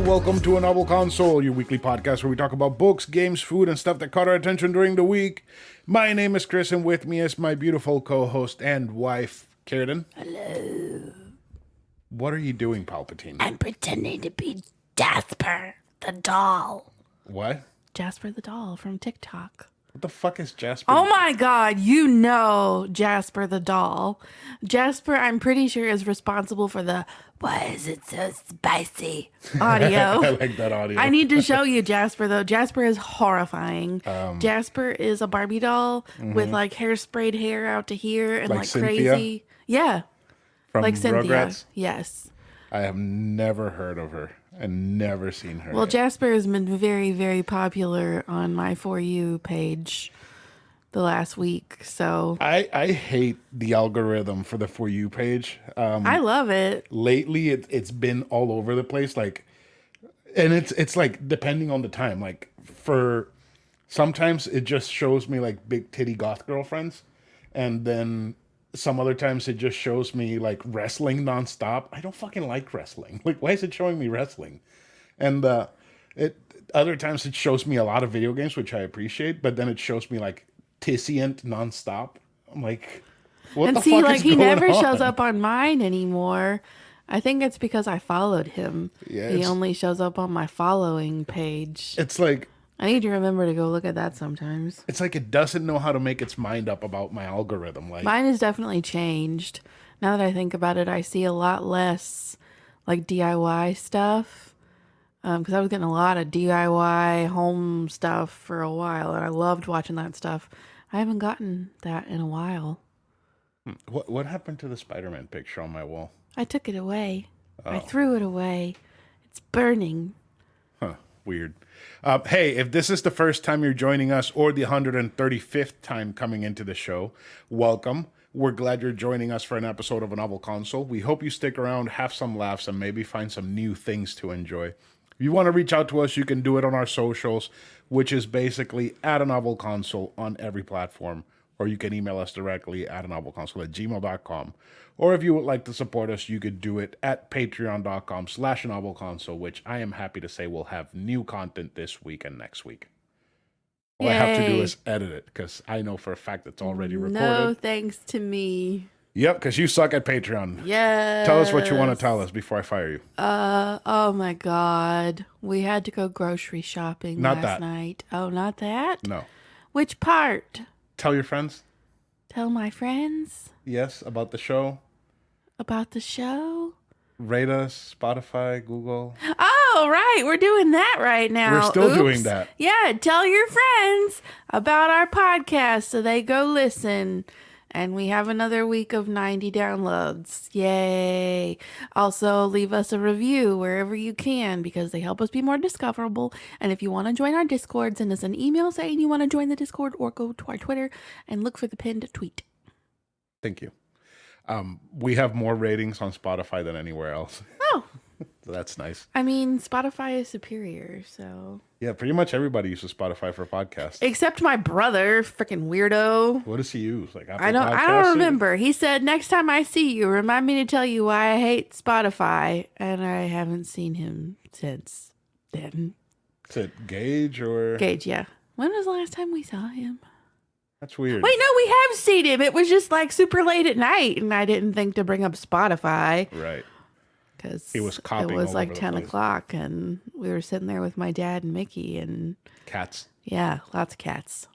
welcome to A Novel Console, your weekly podcast where we talk about books, games, food, and stuff that caught our attention during the week. My name is Chris, and with me is my beautiful co-host and wife, Karradyne. Hello. What are you doing, Palpatine? I'm pretending to be Jasper the doll. What? Jasper the doll from TikTok. What the fuck is Jasper? Oh my god, you know Jasper the doll. Jasper, I'm pretty sure, is responsible for the "why is it so spicy" audio. I like that audio. I need to show you Jasper, though. Jasper is horrifying. Jasper is a Barbie doll with like hairsprayed hair out to here and like Cynthia? crazy. Yeah. From Like Cynthia. Rugrats? Yes. I have never heard of her and never seen her. Well, yet. Jasper has been very, very popular on my For You page the last week. So I hate the algorithm for the For You page. I love it. Lately, it's been all over the place. Like, and it's like depending on the time. Like for sometimes it just shows me like big titty goth girlfriends, and then some other times it just shows me like wrestling nonstop. I don't fucking like wrestling. Like, why is it showing me wrestling? And other times it shows me a lot of video games, which I appreciate, but then it shows me like Tissient nonstop. I'm like, what And the see, fuck like is he going never on? shows up on mine anymore. I think it's because I followed him. Yeah, He it's- only shows up on my following page. It's like I need to remember to go look at that sometimes. it doesn't know how to make its mind up about my algorithm. Like, Mine has definitely changed. Now that I think about it, I see a lot less like DIY stuff. Because I was getting a lot of DIY home stuff for a while, and I loved watching that stuff. I haven't gotten that in a while. what happened to the Spider-Man picture on my wall? I took it away. Oh. I threw it away. It's burning. Huh, weird. Hey, if this is the first time you're joining us or the 135th time coming into the show, welcome. We're glad you're joining us for an episode of A Novel Console. We hope you stick around, have some laughs, and maybe find some new things to enjoy. If you want to reach out to us, you can do it on our socials, which is basically at A Novel Console on every platform. Or you can email us directly at anovelconsole@gmail.com. Or if you would like to support us, you could do it at patreon.com/anovelconsole, which I am happy to say will have new content this week and next week. All I have to do Yay. is edit it, because I know for a fact it's already recorded. No thanks to me. Yep, because you suck at Patreon. Yes. Tell us what you want to tell us before I fire you. Oh my God. We had to go grocery shopping Not last that. night. Oh, not that? No. Which part? Tell your friends, Tell my friends yes, about the show. about the show? Rate us, Spotify, Google. Oh, right. We're doing that right now. We're still doing Oops. that. Yeah. Tell your friends about our podcast so they go listen. And we have another week of 90 downloads. Yay. Also, leave us a review wherever you can because they help us be more discoverable. And if you want to join our Discord, send us an email saying you want to join the Discord or go to our Twitter and look for the pinned tweet. Thank you. We have more ratings on Spotify than anywhere else. Oh, So that's nice. I mean, Spotify is superior, so. Yeah, pretty much everybody uses Spotify for podcasts. Except my brother, freaking weirdo. What does he use? Like Apple I don't Podcasts? remember. He said, next time I see you, remind me to tell you why I hate Spotify. And I haven't seen him since then. Is it Gage or? Gage, yeah. When was the last time we saw him? That's weird. Wait, no, we have seen him. It was just like super late at night. And I didn't think to bring up Spotify. Right. Because He was it copying was all like over the 10 place. o'clock. And we were sitting there with my dad and Mickey. And Cats. yeah, lots of cats.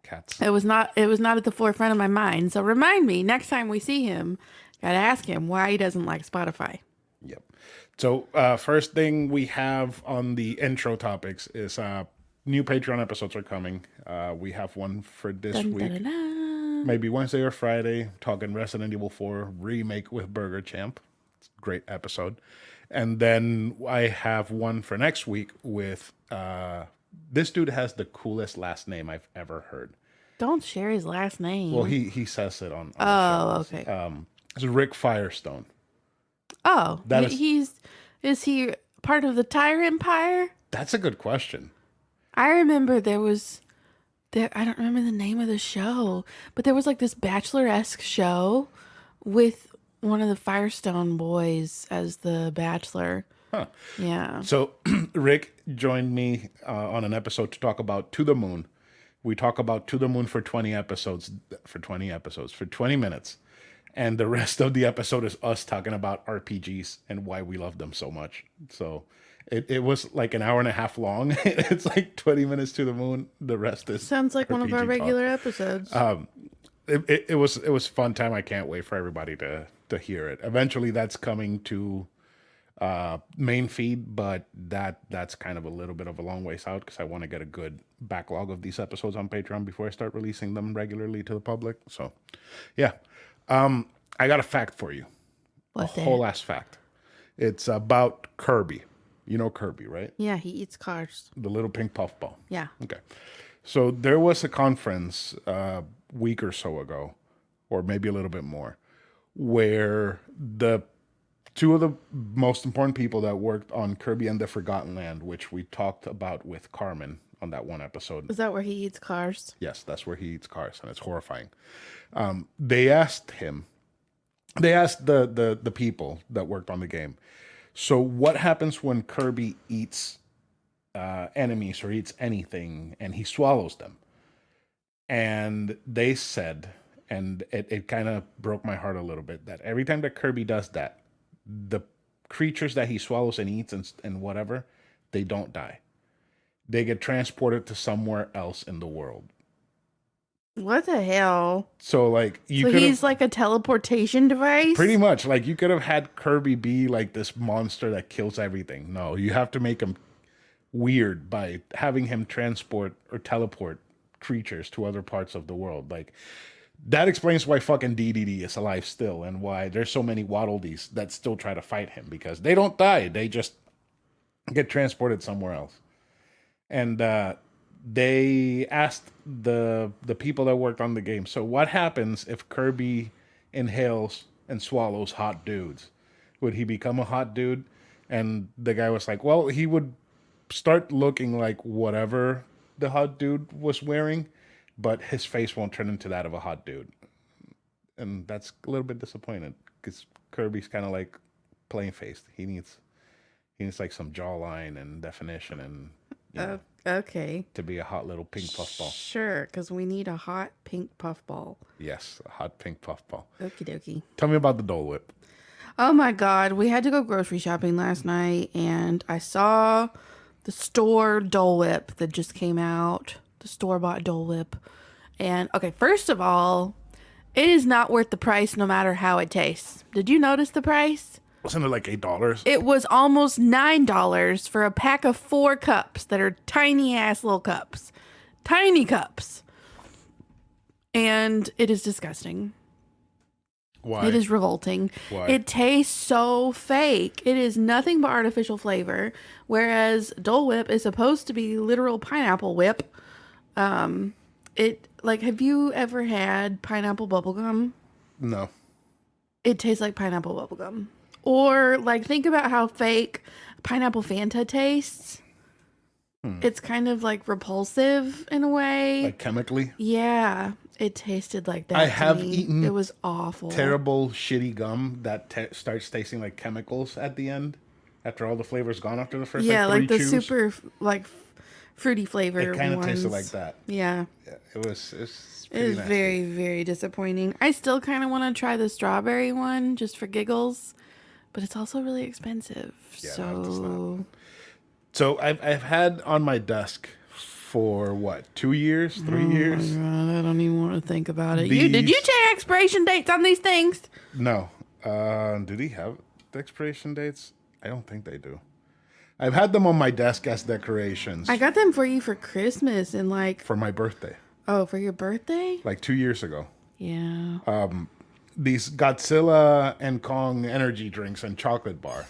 Cats. It was not at the forefront of my mind. So remind me next time we see him, gotta ask him why he doesn't like Spotify. Yep. So first thing we have on the intro topics is new Patreon episodes are coming. We have one for this Dun, week. dun, dun, dun. Maybe Wednesday or Friday, talking Resident Evil 4 remake with Burger Champ. It's a great episode. And then I have one for next week with this dude has the coolest last name I've ever heard. Don't share his last name. Well, he says it on Oh, the show. okay. It's Rick Firestone. Oh, That is he part of the Tire Empire? That's a good question. I remember I don't remember the name of the show, but there was like this Bachelor-esque show with one of the Firestone boys as the Bachelor. Yeah. So Rick joined me on an episode to talk about To the Moon. We talk about To the Moon for 20 episodes, for 20 minutes. And the rest of the episode is us talking about RPGs and why we love them so much. So it was like an hour and a half long. It's like 20 minutes To the Moon. The rest is Sounds like one of our RPG talk. regular episodes. It was fun time. I can't wait for everybody to hear it. Eventually that's coming to main feed, but that's kind of a little bit of a long ways out because I want to get a good backlog of these episodes on Patreon before I start releasing them regularly to the public. So yeah. I got a fact for you. What's a whole ass fact. It's about Kirby. You know Kirby, right? Yeah, he eats cars. The little pink puffball. Yeah. Okay. So there was a conference a week or so ago, or maybe a little bit more, where the two of the most important people that worked on Kirby and the Forgotten Land, which we talked about with Carmen on that one episode. Is that where he eats cars? Yes, that's where he eats cars, and it's horrifying. They asked the people that worked on the game, so what happens when Kirby eats enemies or eats anything and he swallows them? And they said, and it kind of broke my heart a little bit, that every time that Kirby does that, the creatures that he swallows and eats and whatever, they don't die. They get transported to somewhere else in the world. What the hell? So like he's like a teleportation device? Pretty much. Like you could have had Kirby be like this monster that kills everything. No, you have to make him weird by having him transport or teleport creatures to other parts of the world. Like that explains why fucking DDD is alive still and why there's so many Waddle Dees that still try to fight him, because they don't die. They just get transported somewhere else. And they asked the people that worked on the game, so what happens if Kirby inhales and swallows hot dudes? Would he become a hot dude? And the guy was like, well, he would start looking like whatever the hot dude was wearing, but his face won't turn into that of a hot dude. And that's a little bit disappointing because Kirby's kind of like plain faced. He needs like some jawline and definition and okay. to be a hot little pink puffball. Sure, because we need a hot pink puffball. Yes, a hot pink puffball. Okie dokie. Tell me about the Dole Whip. Oh my God, we had to go grocery shopping last night, and I saw the store Dole Whip that just came out. The store-bought Dole Whip. And, okay, first of all, it is not worth the price no matter how it tastes. Did you notice the price? Wasn't it like $8? It was almost $9 for a pack of 4 cups that are tiny-ass little cups. Tiny cups. And it is disgusting. Why? It is revolting. Why? It tastes so fake. It is nothing but artificial flavor, whereas Dole Whip is supposed to be literal pineapple whip. Have you ever had pineapple bubblegum? No. It tastes like pineapple bubblegum. Or like think about how fake pineapple Fanta tastes. It's kind of like repulsive in a way. Like chemically? Yeah. It tasted like that. I to have me. eaten It was awful. terrible, shitty gum that starts tasting like chemicals at the end after all the flavor's gone after the first like the chews. super like fruity flavor. It kind of ones. tasted like that. Yeah. It was It was very, very disappointing. I still kind of want to try the strawberry one just for giggles, but it's also really expensive. Yeah, so So I've had on my desk for what, 2 years, 3 years? God, I don't even want to think about it. These- Did you check expiration dates on these things? No. Do they have the expiration dates? I don't think they do. I've had them on my desk as decorations I got them for you for Christmas and for my birthday, for your birthday? like 2 years ago. Yeah. These Godzilla and Kong energy drinks and chocolate bar.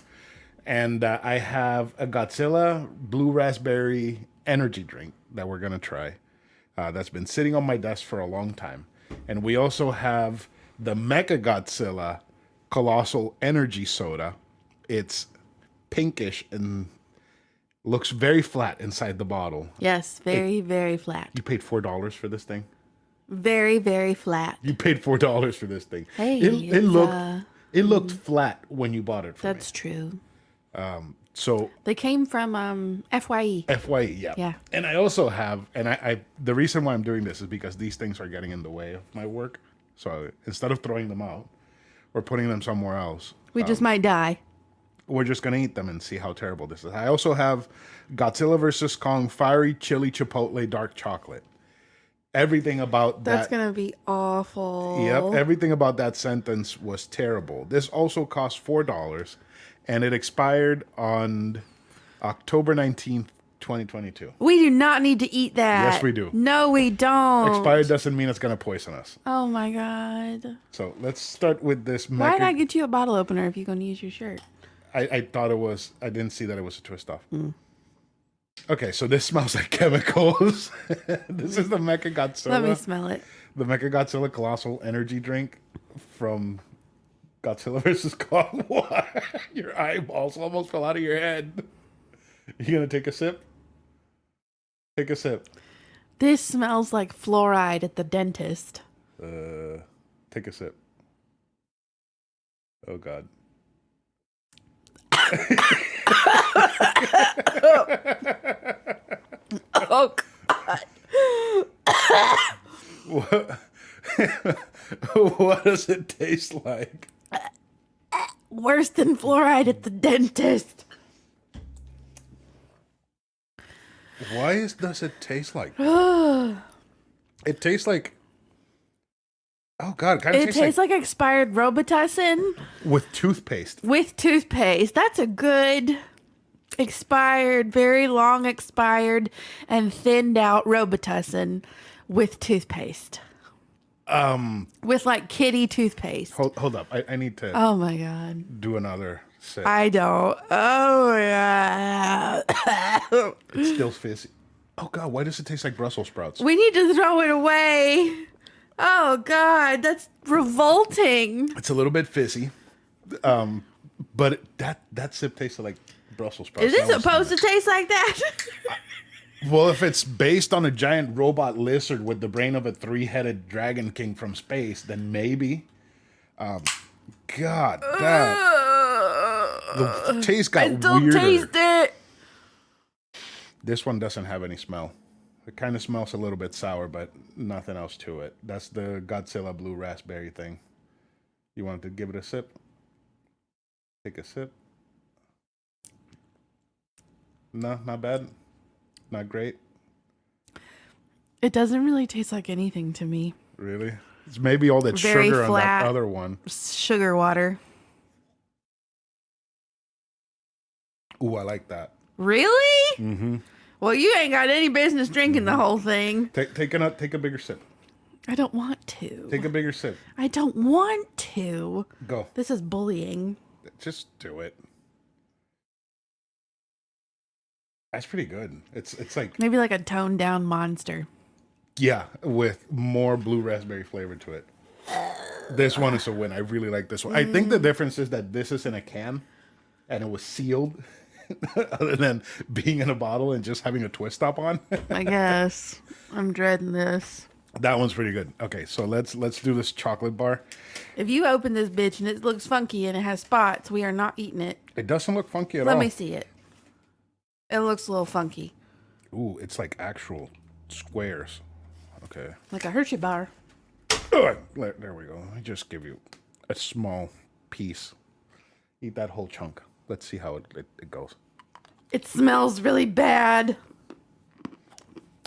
And I have a Godzilla blue raspberry energy drink that we're going to try. That's been sitting on my desk for a long time. And we also have the Mecha Godzilla Colossal Energy Soda. It's pinkish and looks very flat inside the bottle. Yes, very, very flat. You paid $4 for this thing? Very, very flat. You paid $4 for this thing. Hey, it looked flat when you bought it from me. That's true. So They came from FYE. FYE, yeah. Yeah. And I also have, and I the reason why I'm doing this is because these things are getting in the way of my work. So instead of throwing them out or putting them somewhere else, We just might die. we're just gonna eat them and see how terrible this is. I also have Godzilla vs. Kong Fiery Chili Chipotle Dark Chocolate. Everything about That's that. going to be awful. Yep, everything about that sentence was terrible. This also cost $4, and it expired on October 19th, 2022. We do not need to eat that. Yes, we do. No, we don't. Expired doesn't mean it's going to poison us. Oh my God. So let's start with this. Why did I get you a bottle opener if you're going to use your shirt? I thought it was, I didn't see that it was a twist off. Okay, so this smells like chemicals. This is the Mecha Godzilla. Let me smell it. The Mecha Godzilla Colossal Energy Drink from Godzilla vs. Kong. Your eyeballs almost fell out of your head. You gonna take a sip? Take a sip. This smells like fluoride at the dentist. Take a sip. Oh God. Oh God. What does it taste like? Worse than fluoride at the dentist. Why does it taste like? It tastes like. Oh God! Kind of It tastes like expired Robitussin with toothpaste. with toothpaste. That's a good expired, very long expired, and thinned out Robitussin with toothpaste. With like kitty toothpaste. Hold up! I need to Oh my God. do another sip. I don't. Oh yeah. It's still fizzy. Oh God! Why does it taste like Brussels sprouts? We need to throw it away. Oh God, that's revolting. It's a little bit fizzy, but that sip tasted like Brussels sprouts. Is it supposed to taste like that? Well, if it's based on a giant robot lizard with the brain of a 3-headed dragon king from space, then maybe. God, the taste got I don't weirder. taste it. This one doesn't have any smell. It kind of smells a little bit sour, but nothing else to it. That's the Godzilla Blue Raspberry thing. You want to give it a sip? Take a sip. No, not bad. Not great. It doesn't really taste like anything to me. Really? It's maybe all that Very sugar on flat. that other one. Sugar water. Ooh, I like that. Really? Mm-hmm. Well, you ain't got any business drinking the whole thing. Take a bigger sip. I don't want to. Take a bigger sip. I don't want to. Go. This is bullying. Just do it. That's pretty good. It's like, Maybe like a toned down monster. yeah, with more blue raspberry flavor to it. This one is a win. I really like this one. I think the difference is that this is in a can and it was sealed other than being in a bottle and just having a twist top on. I guess. I'm dreading this. That one's pretty good. Okay, so let's do this chocolate bar. If you open this bitch and it looks funky and it has spots, we are not eating it. It doesn't look funky at all. Let me see it. It looks a little funky. Ooh, it's like actual squares. Okay. Like a Hershey bar. There we go. I just give you a small piece. Eat that whole chunk. Let's see how it goes. It smells really bad.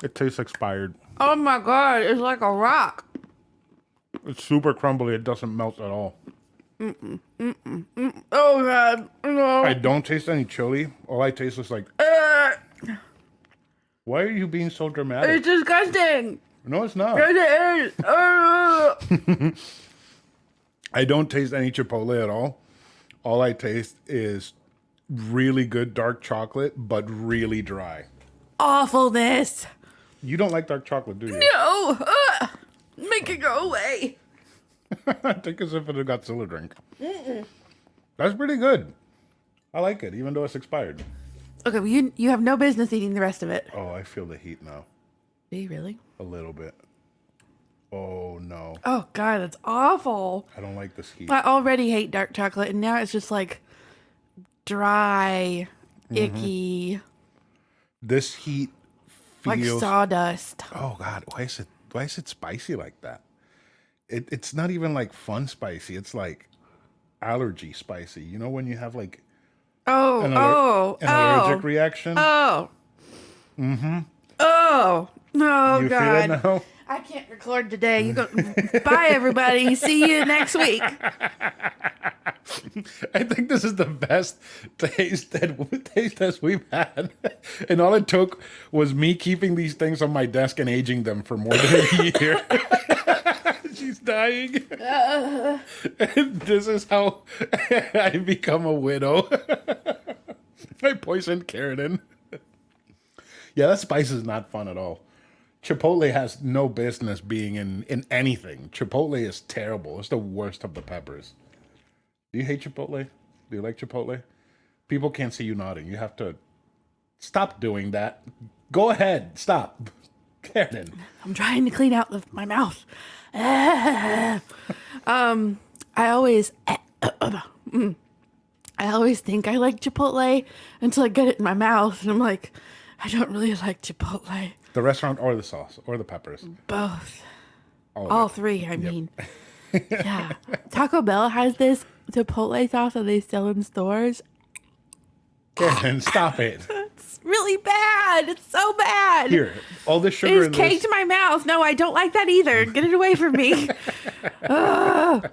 It tastes expired. Oh my God, it's like a rock. It's super crumbly. It doesn't melt at all. Oh God, no. I don't taste any chili. All I taste is like... Why are you being so dramatic? It's disgusting. No, it's not. Yes, it is. I don't taste any Chipotle at all. All I taste is really good dark chocolate, but really dry. Awfulness. You don't like dark chocolate, do you? No. Make it go away. Take a sip of the Godzilla drink. That's pretty good. I like it, even though it's expired. Okay, well, you have no business eating the rest of it. Oh, I feel the heat now. Do you really? A little bit. Oh, no. Oh God, that's awful. I don't like this heat. I already hate dark chocolate, and now it's just like dry icky, This heat like feels sawdust. Oh God, why is it spicy like that? It's not even like fun spicy. It's like allergy spicy. You know when you have like Oh, an allergic reaction? oh, oh, oh, You feel it God. now? I can't record today. You go. Bye, everybody. See you next week. I think this is the best taste test we've had, and all it took was me keeping these things on my desk and aging them for more than a year. She's dying. And this is how I become a widow. I poisoned Karradyne. Yeah, that spice is not fun at all. Chipotle has no business being in anything. Chipotle is terrible. It's the worst of the peppers. Do you hate Chipotle? Do you like Chipotle? People can't see you nodding. You have to stop doing that. Go ahead. Stop. Karradyne. I'm trying to clean out my mouth. I always think I like Chipotle until I get it in my mouth, and I'm like, I don't really like Chipotle. The restaurant or the sauce or the peppers? Both. All All of it. three, I mean. Yeah. Taco Bell has this Chipotle sauce that they sell in stores. Karradyne, stop it. It's really bad. It's so bad. Here, all this sugar in It's caked this. in my mouth. No, I don't like that either. Get it away from me. Ugh.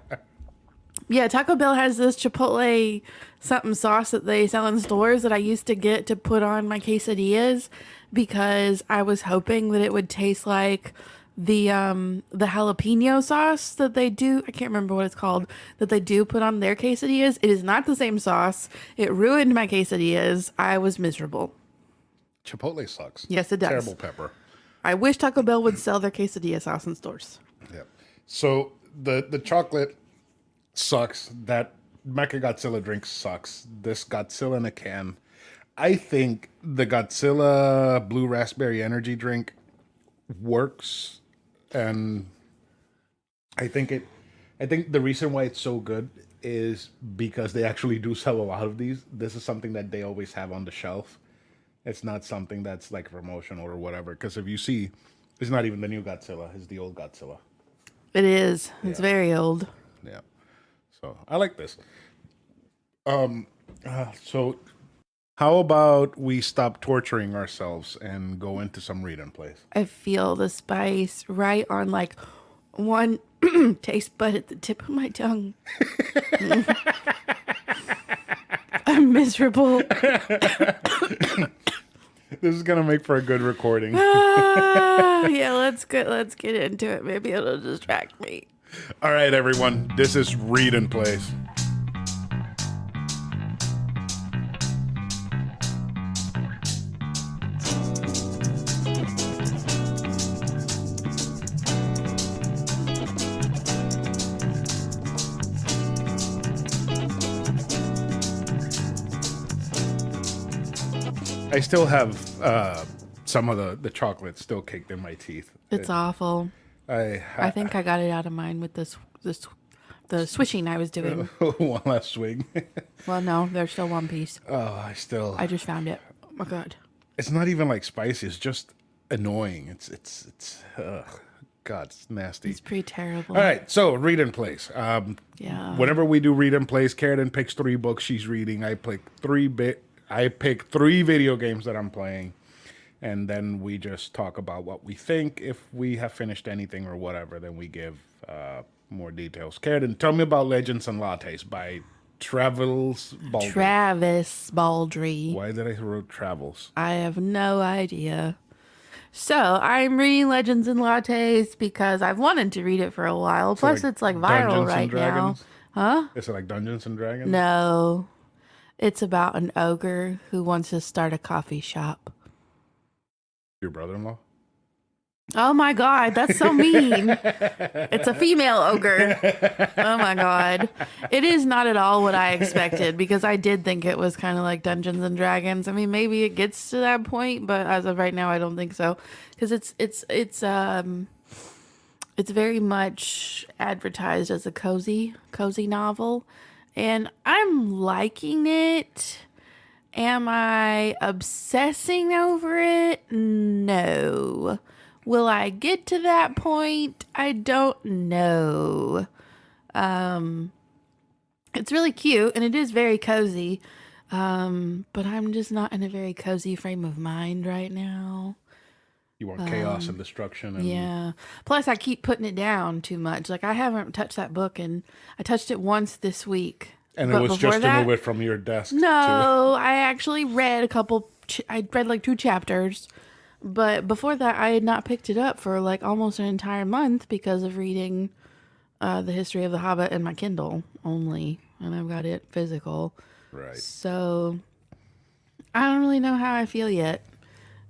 Yeah, Taco Bell has this Chipotle something sauce that they sell in stores that I used to get to put on my quesadillas because I was hoping that it would taste like the jalapeno sauce that they do. I can't remember what it's called, that they do put on their quesadillas. It is not the same sauce. It ruined my quesadillas. I was miserable. Chipotle sucks. Yes, it does. Terrible pepper. I wish Taco Bell would sell their quesadilla sauce in stores. Yeah. So the chocolate sucks. That Mecha Godzilla drink sucks. This Godzilla in a can. I think the Godzilla Blue Raspberry Energy drink works, and I think the reason why it's so good is because they actually do sell a lot of these. This is something that they always have on the shelf. It's not something that's like promotional or whatever. Because if you see, it's not even the new Godzilla. It's the old Godzilla. It is. It's very old. Yeah. So I like this. So how about we stop torturing ourselves and go into some read and plays? I feel the spice right on like one taste bud at the tip of my tongue. I'm miserable. This is gonna make for a good recording. Yeah, let's get into it. Maybe it'll distract me. All right, everyone. This is read and plays. I still have some of the chocolate still caked in my teeth. It's awful. I think I got it out of mine with the swishing I was doing. One last swing. Well, no, there's still one piece. Oh, I just found it. Oh my God. It's not even like spicy. It's just annoying. It's God, it's nasty. It's pretty terrible. All right, so read and plays. Yeah. Whenever we do read and plays, Karradyne picks 3 books she's reading. I pick 3 video games that I'm playing, and then we just talk about what we think. If we have finished anything or whatever, then we give more details. Karradyne, tell me about Legends Lattes by Travis Baldry. Travis Baldry. Why did I wrote Travels? I have no idea. So I'm reading Legends and Lattes because I've wanted to read it for a while. Plus, it's like viral Dungeons right and Dragons? now. Huh? Is it like Dungeons and Dragons? No. It's about an ogre who wants to start a coffee shop. Your brother-in-law? Oh my God, that's so mean. It's a female ogre. Oh my God. It is not at all what I expected because I did think it was kind of like Dungeons and Dragons. I mean, maybe it gets to that point, but as of right now, I don't think so. Because it's very much advertised as a cozy novel. And I'm liking it. Am I obsessing over it? No. Will I get to that point? I don't know. It's really cute and it is very cozy. But I'm just not in a very cozy frame of mind right now. You want chaos and destruction and Yeah. Plus, I keep putting it down too much. Like, I haven't touched that book, and I touched it once this week. it But was before just that, to move it from your desk to no, I actually read a couple. I read like 2 chapters, but before that, I had not picked it up for like almost an entire month because of reading the History of the Hobbit and my Kindle only, and I've got it physical. right. So I don't really know how I feel yet.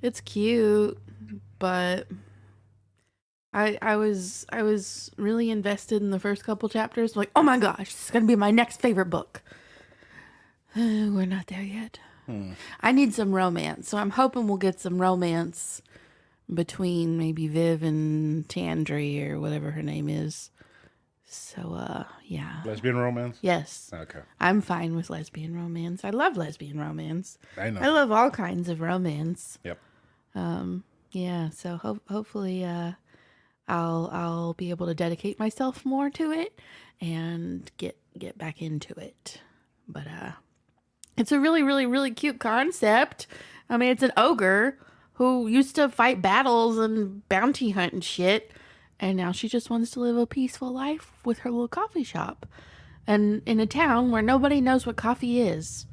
It's cute, but I was really invested in the first couple chapters. Like, oh my gosh, this is gonna be my next favorite book. We're not there yet. I need some romance, so I'm hoping we'll get some romance between maybe Viv and Tandri or whatever her name is. So, yeah. Lesbian romance? Yes. Okay. I'm fine with lesbian romance. I love lesbian romance. I know. I love all kinds of romance. Yep. Yeah, so hopefully I'll be able to dedicate myself more to it and get back into it. But it's a really, really, really cute concept. I mean, it's an ogre who used to fight battles and bounty hunt and shit. And now she just wants to live a peaceful life with her little coffee shop. And in a town where nobody knows what coffee is.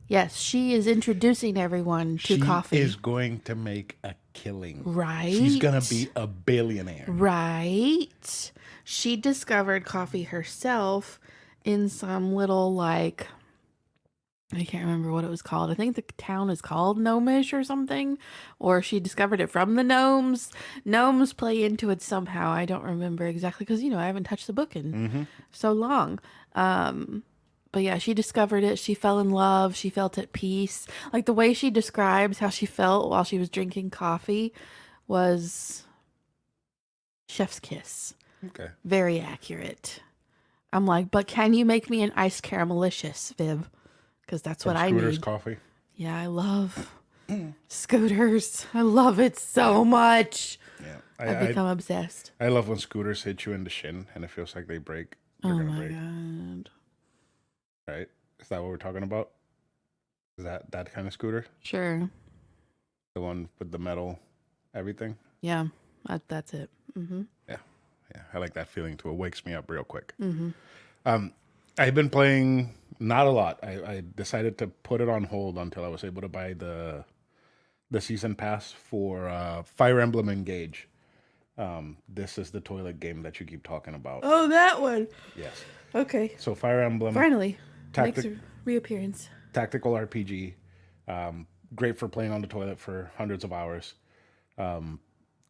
Yes, she is introducing everyone to coffee. She is going to make a killing. Right. She's going to be a billionaire. Right. She discovered coffee herself in some little, like, I can't remember what it was called. I think the town is called Gnomish or something. Or she discovered it from the gnomes. Gnomes play into it somehow. I don't remember exactly because, I haven't touched the book in so long. But yeah, she discovered it. She fell in love. She felt at peace. Like the way she describes how she felt while she was drinking coffee was chef's kiss. Okay. Very accurate. I'm like, but can you make me an iced caramelicious, Viv? Because that's what I Scooter's need. coffee. Yeah, I love Scooters. I love it so much. Yeah. I've become obsessed. I love when scooters hit you in the shin and it feels like they break. They're Oh gonna my break. God. Right? Is that what we're talking about? Is that kind of scooter? Sure. The one with the metal everything? Yeah, that's it. Yeah. I like that feeling too. It wakes me up real quick. I've been playing not a lot. I decided to put it on hold until I was able to buy the season pass for Fire Emblem Engage. This is the toilet game that you keep talking about. Oh, that one. Yes. Okay. So Fire Emblem Finally, Tactic- makes a reappearance. tactical RPG. Great for playing on the toilet for hundreds of hours.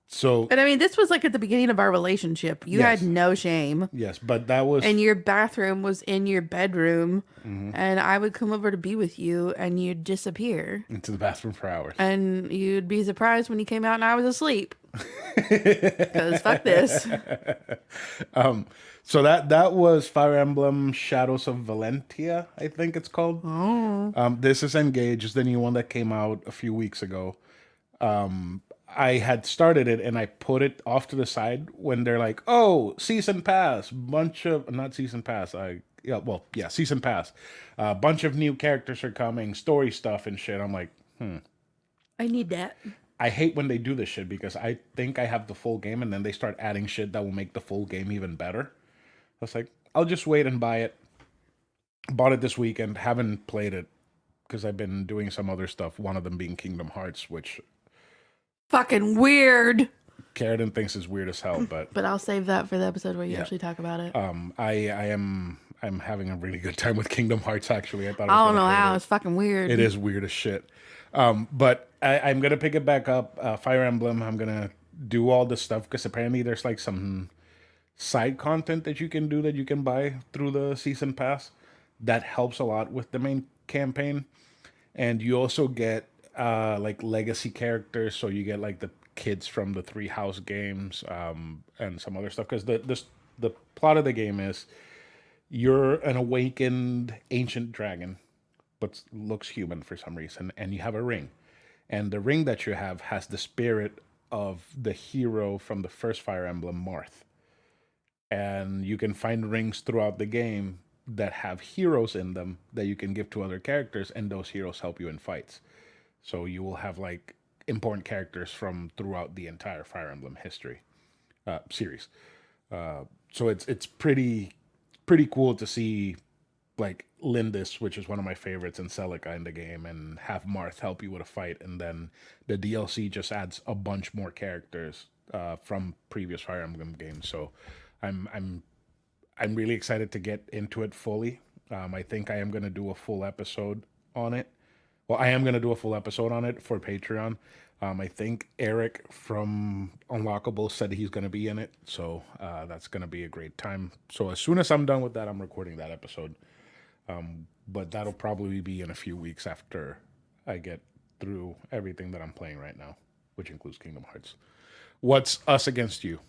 So And I mean, this was like at the beginning of our relationship. You Yes. had no shame. yes, but that was And your bathroom was in your bedroom. And I would come over to be with you and you'd disappear. into the bathroom for hours. And you'd be surprised when you came out and I was asleep. Because fuck this. So that was Fire Emblem Shadows of Valentia, I think it's called. This is Engage, the new one that came out a few weeks ago. I had started it and I put it off to the side when they're like, "Oh, season pass, not season pass." Season pass. A bunch of new characters are coming, story stuff and shit. I'm like, I need that. I hate when they do this shit because I think I have the full game and then they start adding shit that will make the full game even better. I was like, I'll just wait and buy it. Bought it this weekend, haven't played it because I've been doing some other stuff, one of them being Kingdom Hearts, which Fucking weird. Karradyne thinks is weird as hell, but But I'll save that for the episode where you actually talk about it. I'm having a really good time with Kingdom Hearts actually. I thought I I was don't know gonna hate how. it. It's fucking weird. It is weird as shit. But I'm going to pick it back up. Fire Emblem, I'm going to do all this stuff because apparently there's like some side content that you can do that you can buy through the season pass. That helps a lot with the main campaign. And you also get like legacy characters. So you get like the kids from the Three House games and some other stuff. Because the plot of the game is you're an awakened ancient dragon, looks human for some reason, and you have a ring, and the ring that you have has the spirit of the hero from the first Fire Emblem, Marth. And you can find rings throughout the game that have heroes in them that you can give to other characters, and those heroes help you in fights. So you will have like important characters from throughout the entire Fire Emblem history series. So it's pretty cool to see like Lindis, which is one of my favorites, and Celica in the game, and have Marth help you with a fight, and then the DLC just adds a bunch more characters from previous Fire Emblem games. So I'm really excited to get into it fully. I think I am going to do a full episode on it. Well, I am going to do a full episode on it for Patreon. I think Eric from Unlockable said he's going to be in it, so that's going to be a great time. So as soon as I'm done with that, I'm recording that episode. But that'll probably be in a few weeks after I get through everything that I'm playing right now, which includes Kingdom Hearts. What's Us Against You?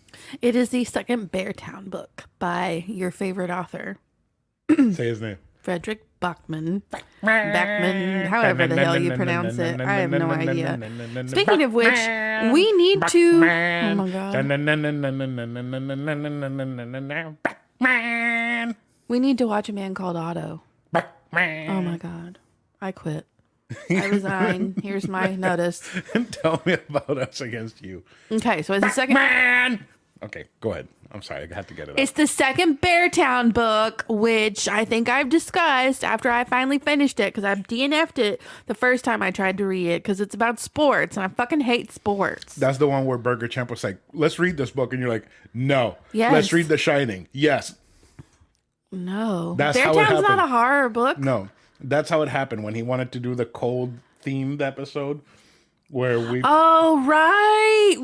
It is the second Beartown book by your favorite author. Say his name. Frederick Bachman, however the hell you pronounce it. I have no idea. Speaking of which, we need to... Oh my God. We need to watch A Man Called Otto. Oh my God. I quit. I resign. Here's my notice. Tell me about Us Against You. Okay, so it's the second... Okay, go ahead. I'm sorry, I have to get it It's the second Beartown book, which I think I've discussed after I finally finished it, because I DNF'd it the first time I tried to read it, because it's about sports, and I fucking hate sports. That's the one where Burger Champ was like, let's read this book, and you're like, no. Yes. Let's read The Shining. Yes. No. That's how it Beartown's happened. not a horror book. No. That's how it happened when he wanted to do the cold-themed episode. Where we right.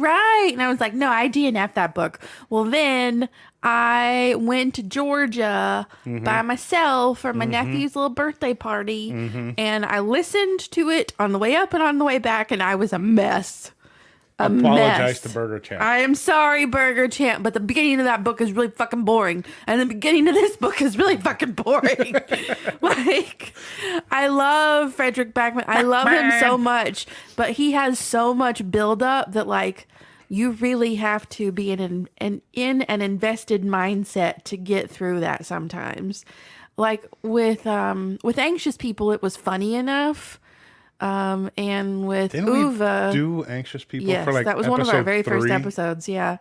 And I was like, no, I DNF'd that book. Well, then I went to Georgia by myself for my nephew's little birthday party, and I listened to it on the way up and on the way back, and I was a mess. Apologize to Burger Champ. I am sorry, Burger Champ, but the beginning of that book is really fucking boring, and the beginning of this book is really fucking boring. Like, I love Frederick Bachman. I love him so much, but he has so much buildup that, like, you really have to be in an invested mindset to get through that sometimes. Like, with Anxious People, it was funny enough. And with Uva, we do Anxious People? Yes, for like that was one of our very 3? first episodes. Yeah.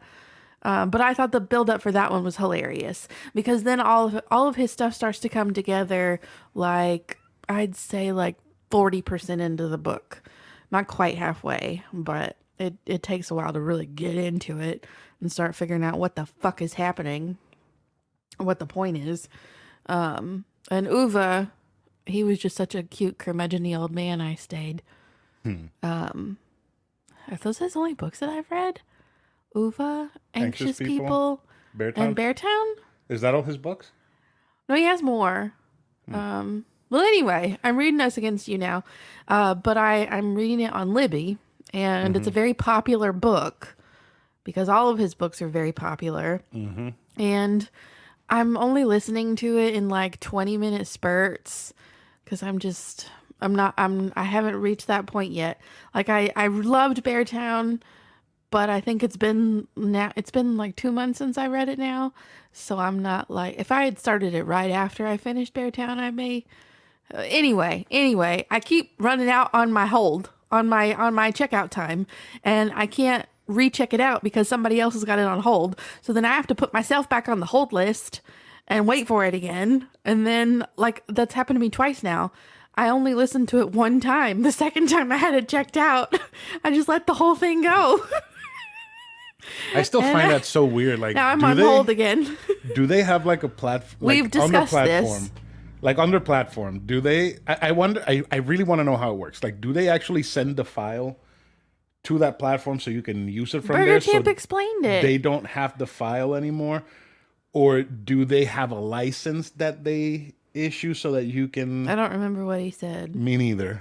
But I thought the build up for that one was hilarious, because then all of his stuff starts to come together. Like, I'd say like 40% into the book, not quite halfway, but it takes a while to really get into it and start figuring out what the fuck is happening, what the point is. And Uva, he was just such a cute, curmudgeon-y old man. I stayed. Are those his only books that I've read? Uva, Anxious People, Beartown? and Beartown? Is that all his books? No, he has more. Well, anyway, I'm reading Us Against You now, but I'm reading it on Libby, and it's a very popular book, because all of his books are very popular. And I'm only listening to it in like 20-minute spurts, because I haven't reached that point yet. Like, I loved Beartown, but I think it's been like 2 months since I read it now. So I'm not like, if I had started it right after I finished Beartown, I may. Anyway, I keep running out on my hold, on my checkout time, and I can't recheck it out because somebody else has got it on hold. So then I have to put myself back on the hold list and wait for it again. And then, like, that's happened to me twice now. I only listened to it one time. The second time I had it checked out, I just let the whole thing go. I still find that so weird. Like, now I'm on hold again. Do they have like a platform? We've discussed this. Like, under platform, do they? I wonder. I really want to know how it works. Like, do they actually send the file to that platform so you can use it from there? Burger Champ explained it. They don't have the file anymore, or do they have a license that they issue so that you can. I don't remember what he said. Me neither.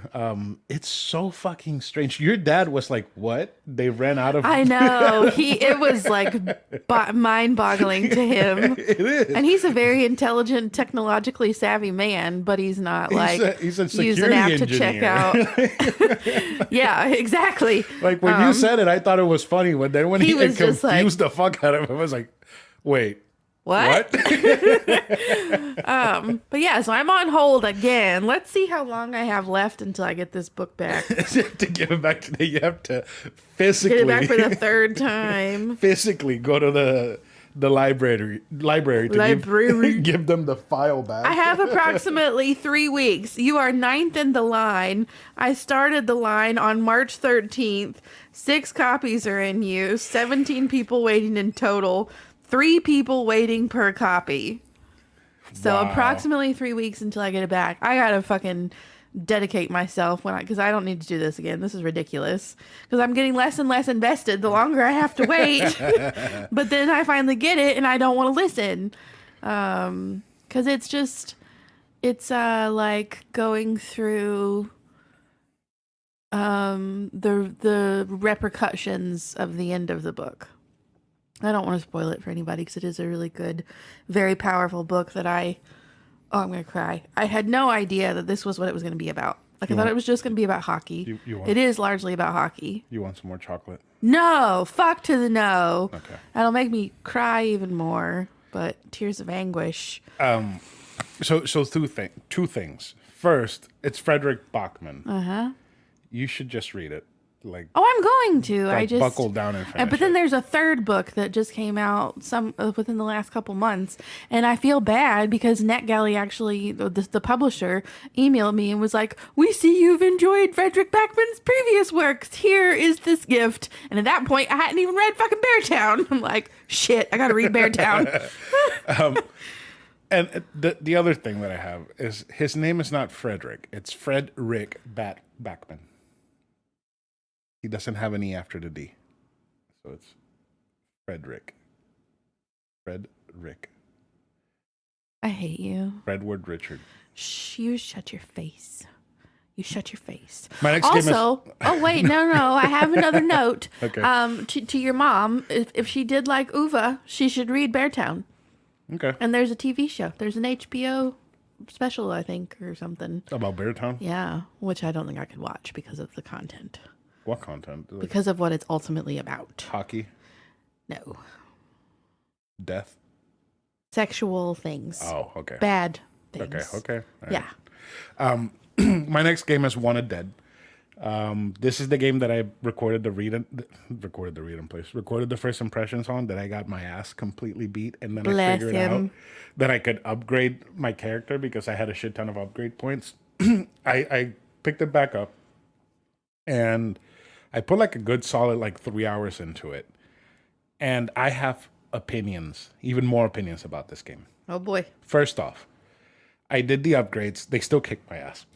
It's so fucking strange. Your dad was like, "What? They ran out of." I know. It was like mind-boggling to him. It is. And he's a very intelligent, technologically savvy man, but he's not like he's a use an app security to check engineer. out. Yeah, exactly. Like when you said it, I thought it was funny. But then when He he was just confused the fuck out of him, I was like, "Wait, What? what?" But yeah, so I'm on hold again. Let's see how long I have left until I get this book back. To give it back today, you have to physically Get it back for the third time. physically go to the library to give them the file back. I have approximately 3 weeks. You are 9th in the line. I started the line on March 13th. 6 copies are in use. 17 people waiting in total. 3 people waiting per copy. So Wow. approximately 3 weeks until I get it back. I gotta fucking dedicate myself because I don't need to do this again. This is ridiculous. Because I'm getting less and less invested the longer I have to wait. But then I finally get it and I don't want to listen. Because it's like going through the repercussions of the end of the book. I don't want to spoil it for anybody because it is a really good, very powerful book that I'm going to cry. I had no idea that this was what it was going to be about. Like, I thought it was just going to be about hockey. It is largely about hockey. You want some more chocolate? No, fuck to the no. Okay. That'll make me cry even more, but tears of anguish. So two things. First, it's Frederick Bachman. Uh-huh. You should just read it. Like, Oh, I'm going to. I just buckle down and finish but then it. there's a third book that just came out within the last couple months, and I feel bad because NetGalley actually, the publisher, emailed me and was like, "We see you've enjoyed Frederick Bachman's previous works. Here is this gift." And at that point, I hadn't even read fucking Beartown. I'm like, "Shit, I got to read Beartown." And the other thing that I have is his name is not Frederick. It's Frederick Bachman. He doesn't have an E after the D. So it's Frederick. Frederick. I hate you. Fredward Richard. Shh, you shut your face. You shut your face. My next game is... Oh wait, no, I have another note. Okay. To your mom, if she did like Uva, she should read Beartown. Okay. And there's a TV show. There's an HBO special, I think, or something. About Beartown? Yeah, which I don't think I could watch because of the content. What content? Like Because of what it's ultimately about. hockey? No. Death? Sexual things. Oh, okay. Bad things. Okay. All Yeah. right. My next game is Wanted Dead. This is the game that I recorded the first impressions on, that I got my ass completely beat, and then I figured out that I could upgrade my character because I had a shit ton of upgrade points. I picked it back up, and I put like a good solid 3 hours into it, and I have opinions, even more opinions about this game. Oh boy. First off, I did the upgrades. They still kicked my ass.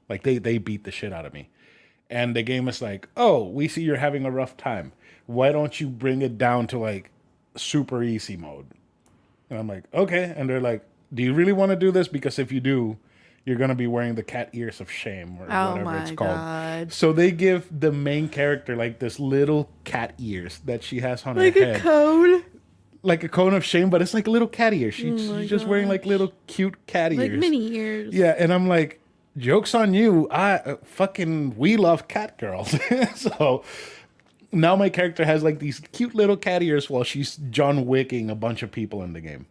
Like they beat the shit out of me. And the game is like, "Oh, we see you're having a rough time. Why don't you bring it down to like super easy mode?" And I'm like, "Okay." And they're like, "Do you really want to do this? Because if you do, you're going to be wearing the cat ears of shame," or whatever it's called. God. So they give the main character like this little cat ears that she has on Like her a head. cone. Like a cone of shame, but it's like little cat ears. She's just wearing like little cute cat ears. Like mini ears. Yeah, and I'm like, joke's on you. We love cat girls. So now my character has like these cute little cat ears while she's John Wicking a bunch of people in the game.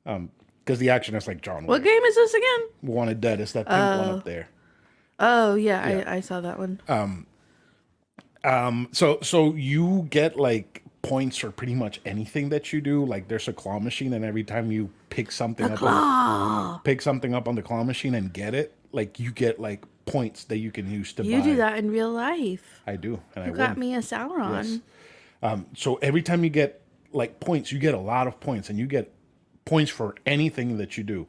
Because the action is like John Wick. What game is this again? Wanted Dead is that pink one up there. Oh yeah, I saw that one. So you get like points for pretty much anything that you do. Like there's a claw machine, and every time you pick something up on the claw machine and get it, like you get like points that you can use to buy. You do that in real life. I do, and You I got win. me a Sauron. Yes. So every time you get like points, you get a lot of points, and you get points for anything that you do.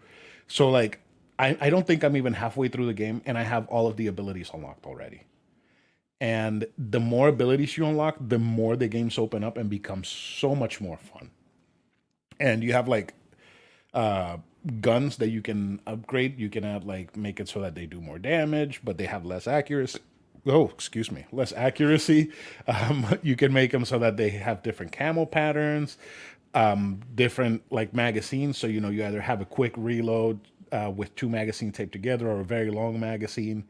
So like I don't think I'm even halfway through the game, and I have all of the abilities unlocked already. And the more abilities you unlock, the more the games open up and become so much more fun. And you have like guns that you can upgrade. You can add like make it so that they do more damage, but they have less accuracy. Oh, excuse me, less accuracy. You can make them so that they have different camo patterns, different like magazines. So you either have a quick reload with two magazines taped together, or a very long magazine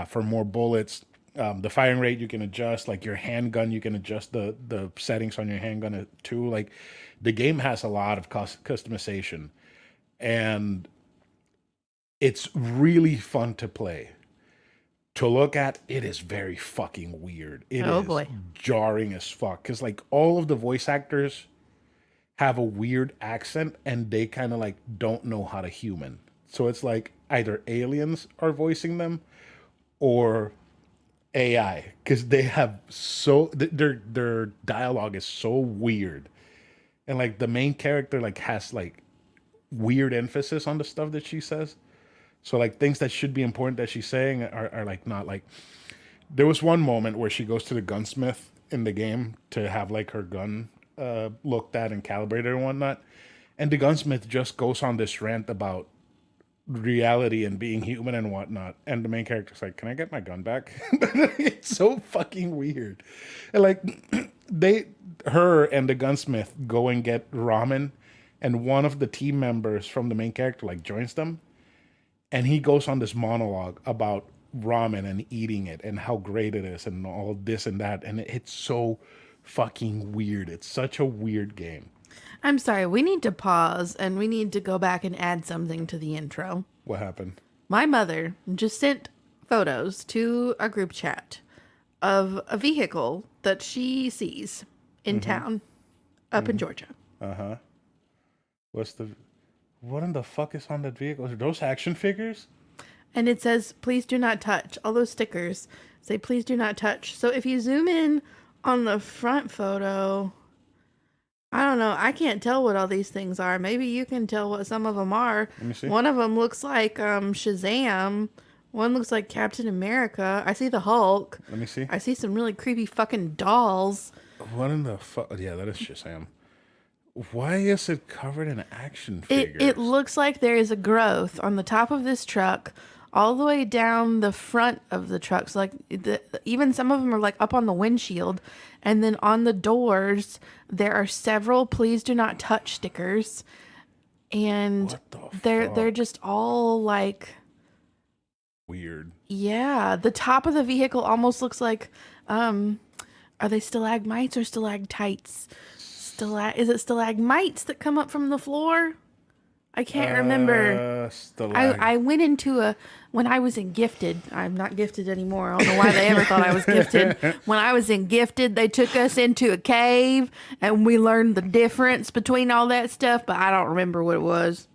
for more bullets. The firing rate you can adjust, like your handgun, you can adjust the settings on your handgun too. Like the game has a lot of customization, and it's really fun to play. To look at, it is very fucking weird. It Oh is boy. jarring as fuck because like all of the voice actors have a weird accent and they kind of like don't know how to human. So it's like either aliens are voicing them or AI because they have their dialogue is so weird, and like the main character like has like weird emphasis on the stuff that she says. So like things that should be important that she's saying are like not like. There was one moment where she goes to the gunsmith in the game to have like her gun looked at and calibrated and whatnot, and the gunsmith just goes on this rant about reality and being human and whatnot, and the main character's like, "Can I get my gun back?" It's so fucking weird. And like her and the gunsmith go and get ramen, and one of the team members from the main character like joins them, and he goes on this monologue about ramen and eating it and how great it is and all this and that, and it's so fucking weird. It's such a weird game. I'm sorry, we need to pause and we need to go back and add something to the intro. What happened? My mother just sent photos to a group chat of a vehicle that she sees in town up in Georgia. What's the what in the fuck is on that vehicle? Are those action figures? And it says, please do not touch. All those stickers say, please do not touch. So if you zoom in on the front photo, I don't know. I can't tell what all these things are. Maybe you can tell what some of them are. Let me see. One of them looks like Shazam. One looks like Captain America. I see the Hulk. Let me see. I see some really creepy fucking dolls. What in the fuck? Yeah, that is Shazam. Why is it covered in action It figures? looks like there is a growth on the top of this truck all the way down the front of the truck. So like even some of them are like up on the windshield, and then on the doors there are several please do not touch stickers, and What the they're just all like Weird. yeah. The top of the vehicle almost looks like are they stalagmites or stalactites? Is it stalagmites that come up from the floor? I can't remember. I went into when I was in Gifted. I'm not gifted anymore. I don't know why they ever thought I was gifted. When I was in Gifted, they took us into a cave and we learned the difference between all that stuff, but I don't remember what it was.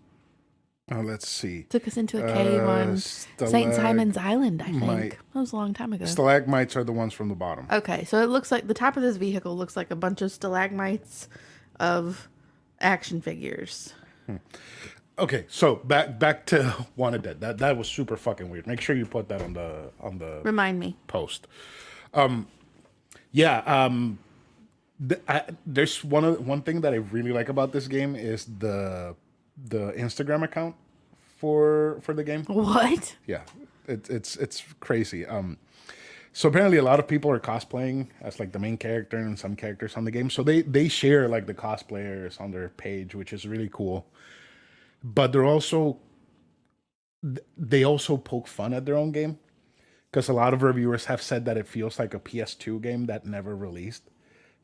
Oh, let's see. Took us into a cave on St. Simon's Island, I think. That was a long time ago. Stalagmites are the ones from the bottom. Okay, so it looks like the top of this vehicle looks like a bunch of stalagmites of action figures. Okay, so back to Wanted Dead. That was super fucking weird. Make sure you put that on the Remind me. post. There's one thing that I really like about this game is the Instagram account for the game. What? Yeah, it's crazy. So apparently a lot of people are cosplaying as like the main character and some characters on the game. So they share like the cosplayers on their page, which is really cool. But they also poke fun at their own game, because a lot of reviewers have said that it feels like a PS2 game that never released.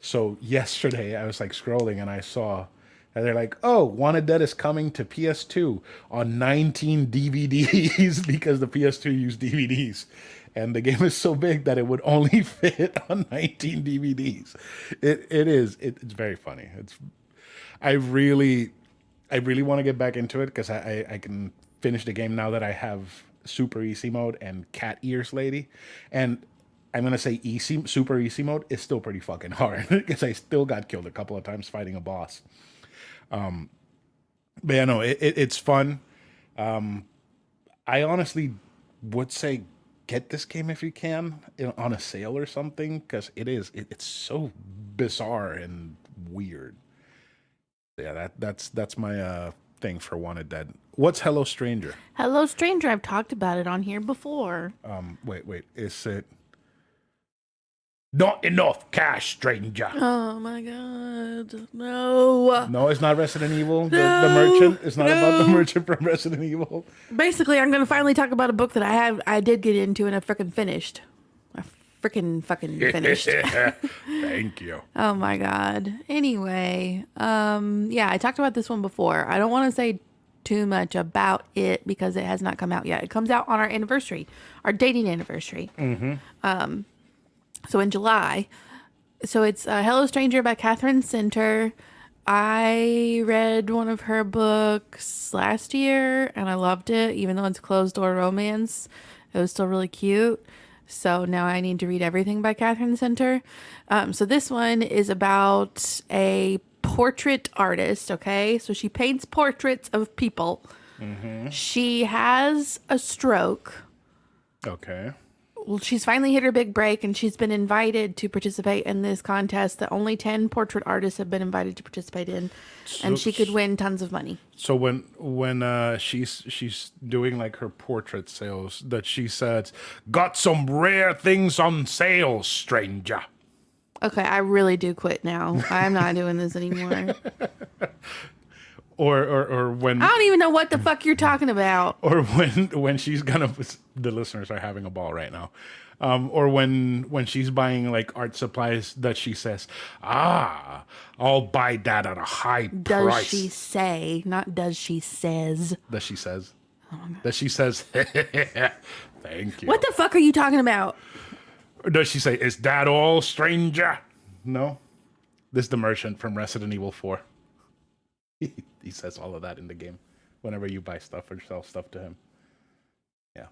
So yesterday I was like scrolling and I saw, and they're like, "Oh, Wanted Dead is coming to PS2 on 19 DVDs," because the PS2 used DVDs, and the game is so big that it would only fit on 19 DVDs. It's very funny. I really want to get back into it because I can finish the game now that I have super easy mode and cat ears lady. And I'm going to say super easy mode is still pretty fucking hard because I still got killed a couple of times fighting a boss. But yeah, no, it's fun. I honestly would say get this game if you can on a sale or something, because it's so bizarre and weird. Yeah, that's my thing for Wanted Dead. What's Hello Stranger? Hello, Stranger. I've talked about it on here before. Wait. Is it Not Enough Cash, Stranger? Oh my god. No. No, it's not Resident Evil. The No, merchant. It's not about the no. merchant from Resident Evil. Basically, I'm going to finally talk about a book that I did get into and I freaking finished. I freaking finished. Thank you. Oh my god. Anyway, yeah, I talked about this one before. I don't want to say too much about it because it has not come out yet. It comes out on our anniversary, our dating anniversary. So in July. So it's Hello Stranger by Catherine Center. I read one of her books last year and I loved it, even though it's closed door romance. It was still really cute. So now I need to read everything by Catherine Center. So this one is about a portrait artist, okay? So she paints portraits of people. She has a stroke. Okay. Well, she's finally hit her big break and she's been invited to participate in this contest that only 10 portrait artists have been invited to participate in. And she could win tons of money. So when she's doing like her portrait sales, that she says, "Got some rare things on sale, stranger." Okay, I really do quit now. I'm not doing this anymore. Or when I don't even know what the fuck you're talking about. or when she's gonna, the listeners are having a ball right now. Or when she's buying like art supplies, that she says, I'll buy that at a high Does price. she say, not does she says. That she says. That she says, thank you. What the fuck are you talking about? Or does she say, is that all, stranger? No. This is the merchant from Resident Evil 4. He says all of that in the game whenever you buy stuff or sell stuff to him. Yeah.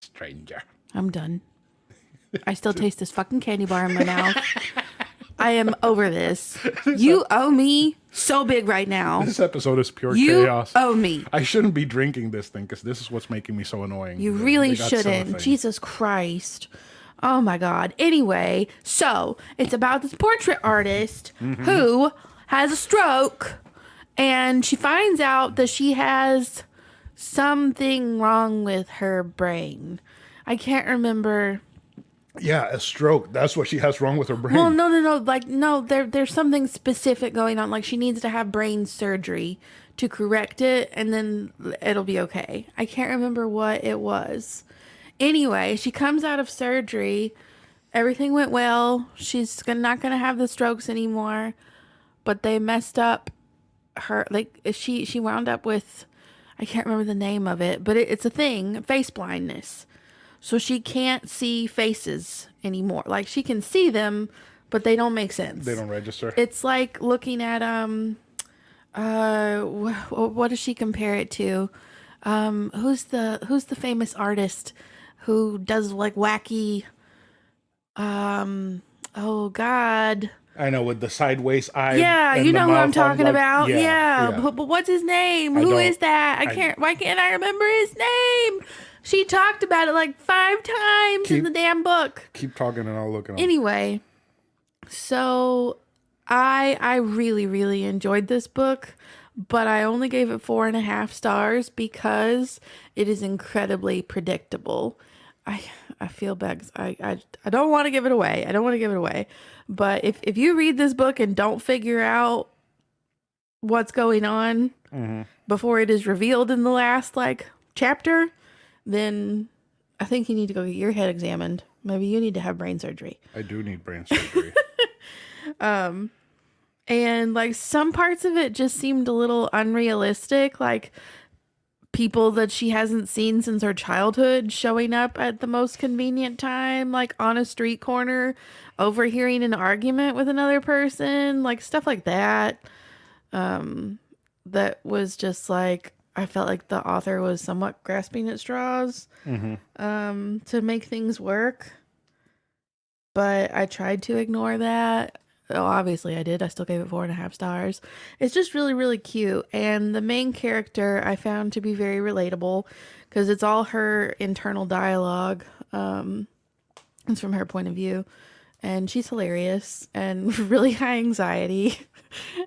Stranger. I'm done. I still taste this fucking candy bar in my mouth. I am over this. You owe me so big right now. This episode is pure You chaos. owe me. I shouldn't be drinking this thing because this is what's making me so annoying. You really They got silly shouldn't. things. Jesus Christ. Oh my God. Anyway, so it's about this portrait artist who has a stroke and she finds out that she has something wrong with her brain. I can't remember. Yeah, a stroke. That's what she has wrong with her brain. Well, no. Like, no, there's something specific going on. Like, she needs to have brain surgery to correct it, and then it'll be okay. I can't remember what it was. Anyway, she comes out of surgery. Everything went well. She's not going to have the strokes anymore. But they messed up her, like, she wound up with, I can't remember the name of it, but it's a thing, face blindness. So she can't see faces anymore. Like, she can see them, but they don't make sense. They don't register. It's like looking at what does she compare it to? Who's the famous artist who does like wacky oh God. I know, with the sideways eye. Yeah, and you the know who I'm mouth talking like, about. Yeah. yeah. But what's his name? I Who don't- is that? Why can't I remember his name? She talked about it like 5 times in the damn book. Keep talking and I'll look it up. Anyway, so I really, really enjoyed this book, but I only gave it 4.5 stars because it is incredibly predictable. I feel bad 'cause I don't want to give it away. I don't want to give it away. But if you read this book and don't figure out what's going on before it is revealed in the last like chapter, then I think you need to go get your head examined. Maybe you need to have brain surgery. I do need brain surgery. And like some parts of it just seemed a little unrealistic, like people that she hasn't seen since her childhood showing up at the most convenient time, like on a street corner, overhearing an argument with another person, like stuff like that. That was just like, I felt like the author was somewhat grasping at straws to make things work. But I tried to ignore that. Oh, obviously I did. I still gave it 4.5 stars. It's just really, really cute. And the main character I found to be very relatable because it's all her internal dialogue. It's from her point of view. and she's hilarious and really high anxiety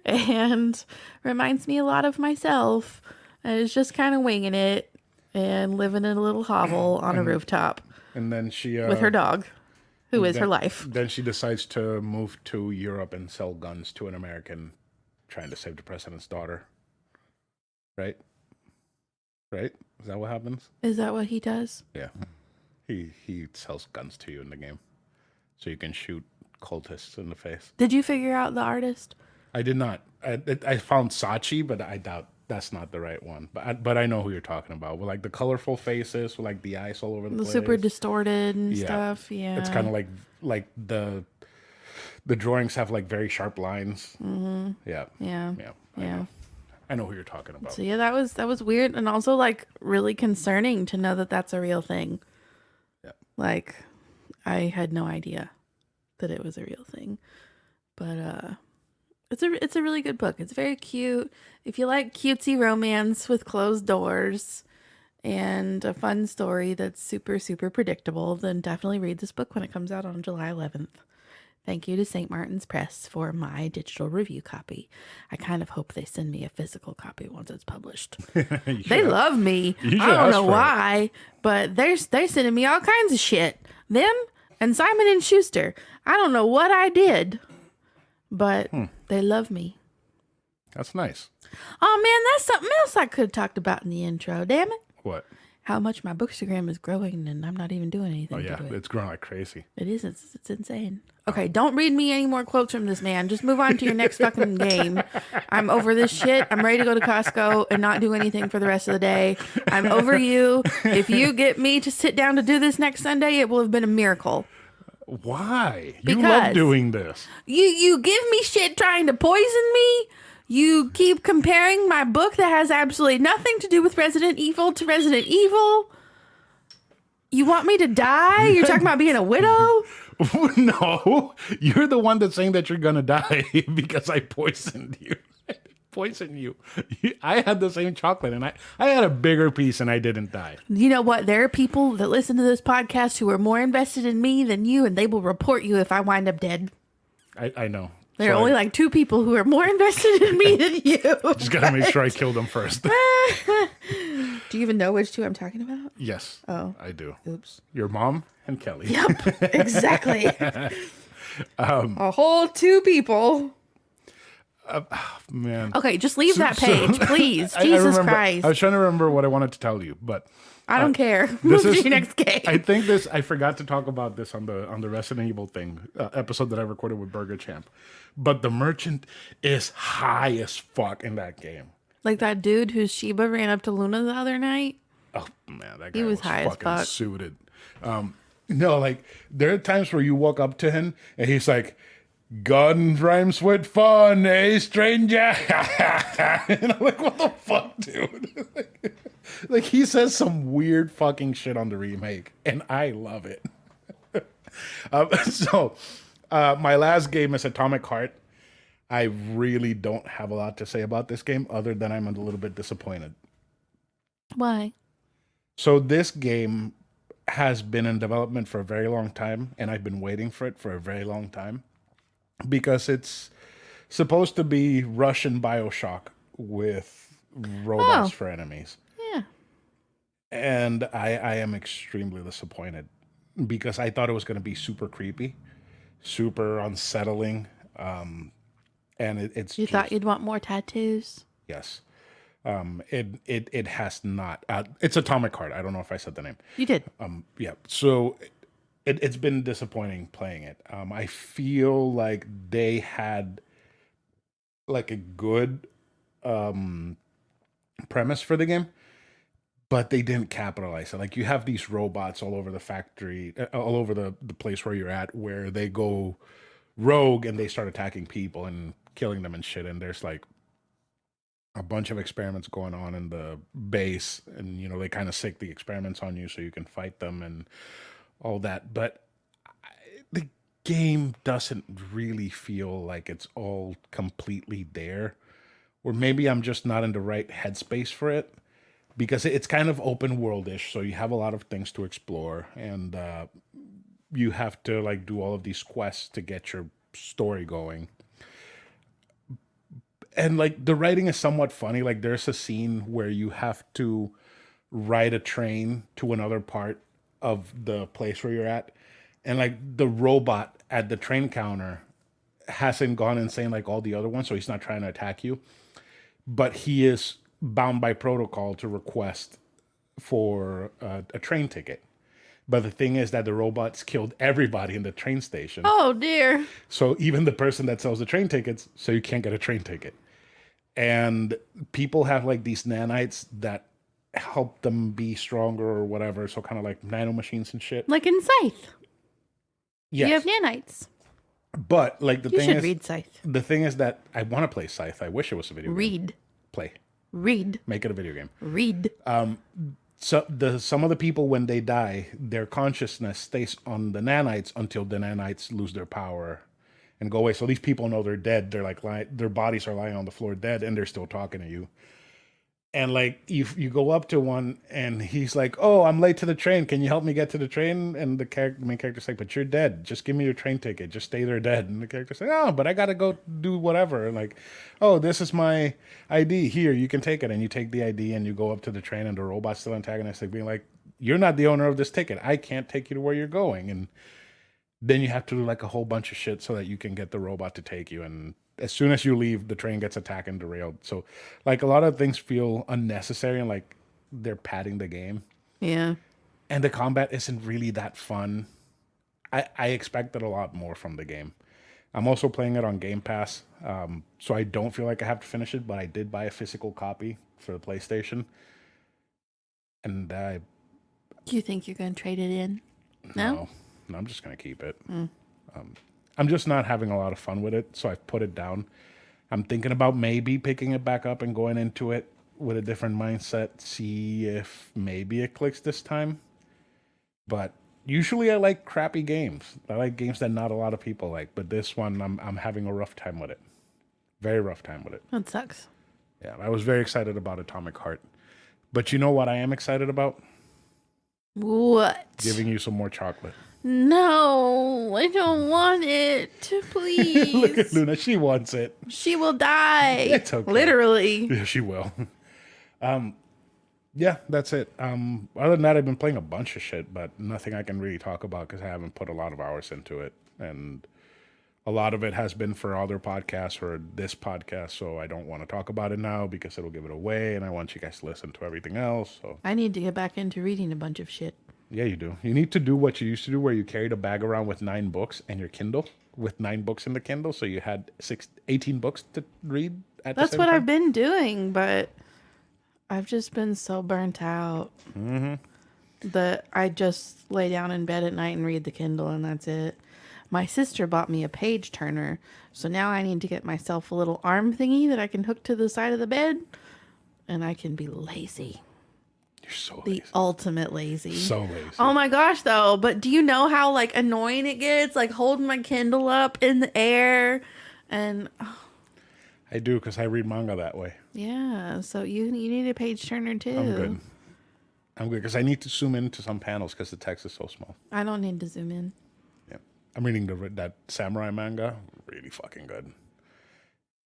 and reminds me a lot of myself. And is just kind of winging it and living in a little hovel on a rooftop And then she with her dog, who is her then, life. Then she decides to move to Europe and sell guns to an American trying to save the president's daughter. Right? Right? Is that what happens? Is that what he does? Yeah. He sells guns to you in the game. So you can shoot cultists in the face. Did you figure out the artist? I did not. I found Sachi, but I doubt that's not the right one. But I know who you're talking about. With like the colorful faces, with like the eyes all over the place. Super distorted and stuff. Yeah. It's kind of like the drawings have like very sharp lines. Mm-hmm. Yeah. I know who you're talking about. So yeah, that was weird and also like really concerning to know that that's a real thing. Yeah. Like I had no idea that it was a real thing. But it's a really good book. It's very cute. If you like cutesy romance with closed doors and a fun story that's super, super predictable, then definitely read this book when it comes out on July 11th. Thank you to St. Martin's Press for my digital review copy. I kind of hope they send me a physical copy once it's published. They love me. I don't know why, but they're sending me all kinds of shit. Them and Simon and Schuster. I don't know what I did, but they love me. That's nice. Oh man, that's something else I could have talked about in the intro. Damn it. What? How much my Bookstagram is growing and I'm not even doing anything. Oh yeah, it's growing like crazy. It is. It's insane. Okay, don't read me any more quotes from this man. Just move on to your next fucking game. I'm over this shit. I'm ready to go to Costco and not do anything for the rest of the day. I'm over you. If you get me to sit down to do this next Sunday, it will have been a miracle. Why? You Because love doing this. You give me shit trying to poison me. You keep comparing my book that has absolutely nothing to do with Resident Evil to Resident Evil. You want me to die? You're talking about being a widow? No, you're the one that's saying that you're gonna die because I poisoned you. I had the same chocolate and I had a bigger piece and I didn't die. You know what? There are people that listen to this podcast who are more invested in me than you, and they will report you if I wind up dead. I know. There are only like two people who are more invested in me than you. Just gotta make sure I kill them first. Do you even know which two I'm talking about? Yes. Oh. I do. Oops. Your mom and Kelly. Yep, exactly. A whole two people. Man. Okay, just leave that page, please. Jesus Christ. I was trying to remember what I wanted to tell you, but I don't care. Move to your next game. I forgot to talk about this on the Resident Evil thing episode that I recorded with Burger Champ. But the merchant is high as fuck in that game. Like that dude whose Sheba ran up to Luna the other night. Oh man, that guy was high as fucking fuck. suited. No, like there are times where you walk up to him and he's like, "Guns rhymes with fun, eh, stranger?" And I'm like, "What the fuck, dude?" like he says some weird fucking shit on the remake, and I love it. My last game is Atomic Heart. I really don't have a lot to say about this game other than I'm a little bit disappointed. Why? So this game has been in development for a very long time, and I've been waiting for it for a very long time because it's supposed to be Russian BioShock with robots for enemies. Yeah. And I am extremely disappointed because I thought it was going to be super creepy, super unsettling. And it's You thought you'd want more tattoos? yes. It has not. It's Atomic Heart. I don't know if I said the name. You did. Yeah. So it's been disappointing playing it. I feel like they had like a good premise for the game, but they didn't capitalize it. Like you have these robots all over the factory, all over the place where you're at, where they go rogue and they start attacking people and killing them and shit. And there's like a bunch of experiments going on in the base, and you know they kind of sick the experiments on you so you can fight them and all that. But the game doesn't really feel like it's all completely there, or maybe I'm just not in the right headspace for it, because it's kind of open world-ish, so you have a lot of things to explore, and you have to like do all of these quests to get your story going. And like the writing is somewhat funny. Like there's a scene where you have to ride a train to another part of the place where you're at, and like the robot at the train counter hasn't gone insane like all the other ones, so he's not trying to attack you, but he is bound by protocol to request for a train ticket. But the thing is that the robots killed everybody in the train station. Oh dear. So even the person that sells the train tickets, so you can't get a train ticket. And people have like these nanites that help them be stronger or whatever. So kind of like nano machines and shit. Like in Scythe. Yes. You have nanites. But like You should read Scythe. the thing is that I want to play Scythe. I wish it was a video game. Read. Play. Read. Make it a video game. Read. So some of the people when they die, their consciousness stays on the nanites until the nanites lose their power and go away. So these people know they're dead. They're like their bodies are lying on the floor dead, and they're still talking to you. And like you go up to one, and he's like, "Oh, I'm late to the train. Can you help me get to the train?" And the main character's like, "But you're dead. Just give me your train ticket. Just stay there dead." And the character's like, "Oh, but I gotta go do whatever." And like, "Oh, this is my ID. Here, you can take it." And you take the ID, and you go up to the train, and the robot's still antagonistic, being like, "You're not the owner of this ticket. I can't take you to where you're going." And then you have to do like a whole bunch of shit so that you can get the robot to take you. And as soon as you leave, the train gets attacked and derailed. So like a lot of things feel unnecessary and like they're padding the game. Yeah. And the combat isn't really that fun. I expected a lot more from the game. I'm also playing it on Game Pass, so I don't feel like I have to finish it, but I did buy a physical copy for the PlayStation. And Do you think you're going to trade it in? No, I'm just going to keep it. I'm just not having a lot of fun with it, so I've put it down. I'm thinking about maybe picking it back up and going into it with a different mindset, see if maybe it clicks this time. But usually I like crappy games. I like games that not a lot of people like, but this one I'm having a rough time with it. Very rough time with it. That sucks. Yeah, I was very excited about Atomic Heart. But you know what I am excited about? What? Giving you some more chocolate. No, I don't want it. Please. Look at Luna. She wants it. She will die. It's okay. Literally. Yeah, she will. Yeah, that's it. Other than that, I've been playing a bunch of shit, but nothing I can really talk about because I haven't put a lot of hours into it. And a lot of it has been for other podcasts or this podcast, so I don't want to talk about it now because it'll give it away, and I want you guys to listen to everything else. So I need to get back into reading a bunch of shit. yeah, you do. You need to do what you used to do where you carried a bag around with 9 books and your Kindle with 9 books in the Kindle, so you had 18 books to read at the That's same what time. I've been doing, but I've just been so burnt out that I just lay down in bed at night and read the Kindle, and that's it. My sister bought me a page turner, so now I need to get myself a little arm thingy that I can hook to the side of the bed, and I can be lazy. You're so The lazy. ultimate lazy. So lazy. Oh my gosh, though. But do you know how like annoying it gets? Like holding my Kindle up in the air, and I do because I read manga that way. yeah. So you need a page turner too. I'm good because I need to zoom into some panels because the text is so small. I don't need to zoom in. Yeah, I'm reading that samurai manga. Really fucking good.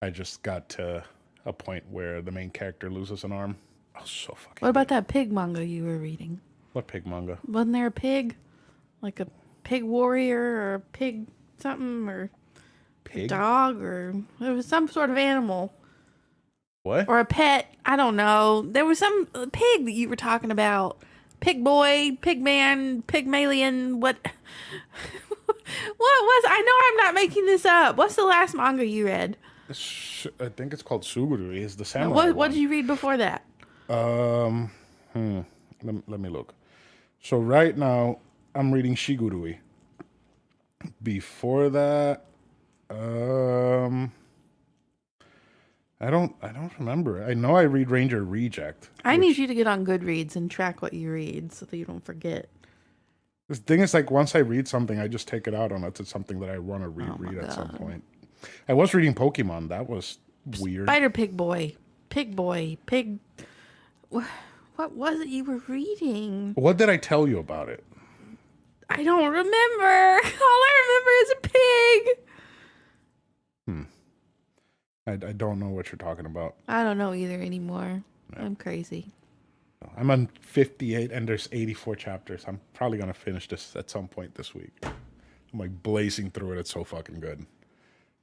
I just got to a point where the main character loses an arm. Oh, so fucking. What about that pig manga you were reading? What pig manga? Wasn't there a pig, like a pig warrior or a pig something or Pig? dog or there was some sort of animal What? or a pet? I don't know. There was some pig that you were talking about. Pig boy, pig man, pygmalion. What? What was? I know I'm not making this up. What's the last manga you read? I think it's called Suguru. It's the samurai What one. did you read before that? Let me look. So right now I'm reading Shigurui. Before that, I don't remember. I know I read Ranger Reject. I need you to get on Goodreads and track what you read so that you don't forget. The thing is, like, once I read something, I just take it out unless it's something that I want to reread at some point. I was reading Pokemon. That was weird. Spider Pig Boy. Pig Boy. Pig. What was it you were reading? What did I tell you about it? I don't remember. All I remember is a pig. I don't know what you're talking about. I don't know either anymore. No. I'm crazy. I'm on 58 and there's 84 chapters. I'm probably going to finish this at some point this week. I'm like blazing through it. It's so fucking good.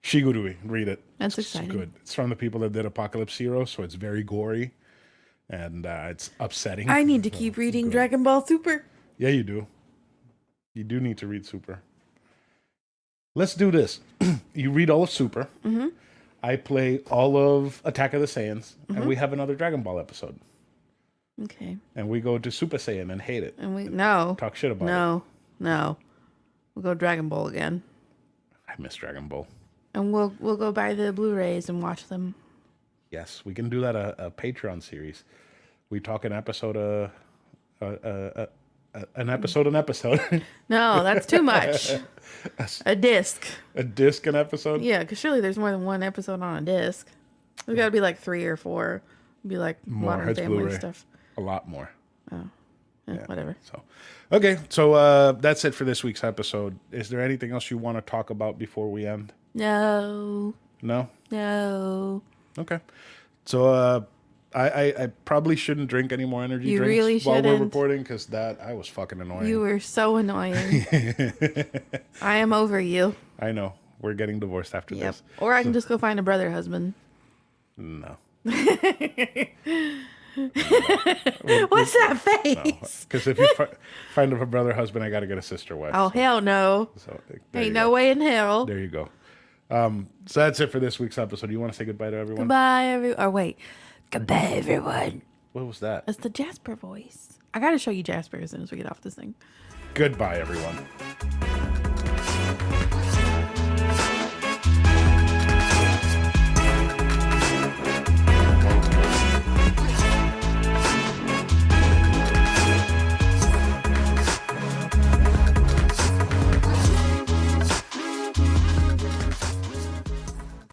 Shigurui, read it. That's it's exciting. Good. It's from the people that did Apocalypse Zero, so it's very gory and it's upsetting. I need to keep reading Dragon Ball Super. Yeah, you do. You do need to read Super. Let's do this. You read all of Super. Mm-hmm. I play all of Attack of the Saiyans, and we have another Dragon Ball episode. Okay. And we go to Super Saiyan and hate it. And talk shit about it. No. We'll go Dragon Ball again. I miss Dragon Ball. And we'll go buy the Blu-rays and watch them. Yes, we can do that a Patreon series. We talk an episode an episode. No, that's too much. A disc. A disc an episode? Yeah, because surely there's more than one episode on a disc. There's got to be like 3 or 4. It'd be like more. Modern Family Blu-ray stuff. A lot more. Oh, yeah, whatever. So, okay, so that's it for this week's episode. Is there anything else you want to talk about before we end? No. No? No. Okay. So, I probably shouldn't drink any more energy drinks really while we're shouldn't. recording because I was fucking annoying. You were so annoying. I am over you. I know. We're getting divorced after this. Or I can just go find a brother husband. No. What's that face? Because if you find a brother husband, I got to get a sister wife. Oh, hell no. So, ain't no way in hell. There you go. So that's it for this week's episode. You want to say goodbye to everyone? Goodbye, everyone. Or wait. Goodbye, everyone. What was that? That's the Jasper voice. I got to show you Jasper as soon as we get off this thing. Goodbye, everyone.